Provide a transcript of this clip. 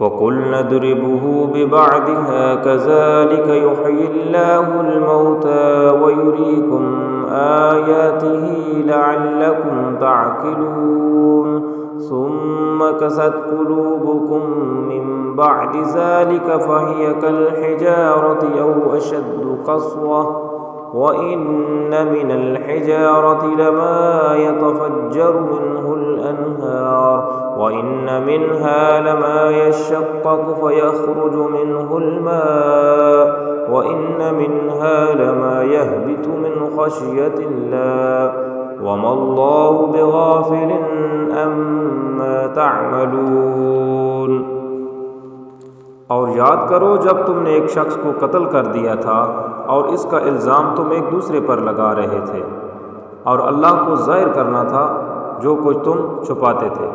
फ़क़ुल्ना इद्रिबूहु बिबअदिहा कज़ालिका युह्यिल्लाहुल मौता व युरीकुम आयातिही लअल्लकुम तअक़िलून सुम्मा क़सत क़ुलूबुकुम मिन बअदि ज़ालिका फ़हिय कल-हिजारति औ अशद्दु क़स्वा व इन्न मिनल हिजारति लमा यतफ़ज्जरु मिन्हुल अन्हार व इन्न मिन्हा लमा यशक़्क़क़ु फ़यख़्रुजु मिन्हुल माअ व इन्न मिन्हा लमा यहबितु मिन ख़श्यतिल्लाह वमल्लाहु बिग़ाफ़िलिन अम्मा तअमलून। और याद करो जब तुमने एक शख्स को कत्ल कर दिया था और इसका इल्ज़ाम तुम एक दूसरे पर लगा रहे थे और अल्लाह को ज़ाहिर करना था जो कुछ तुम छुपाते थे।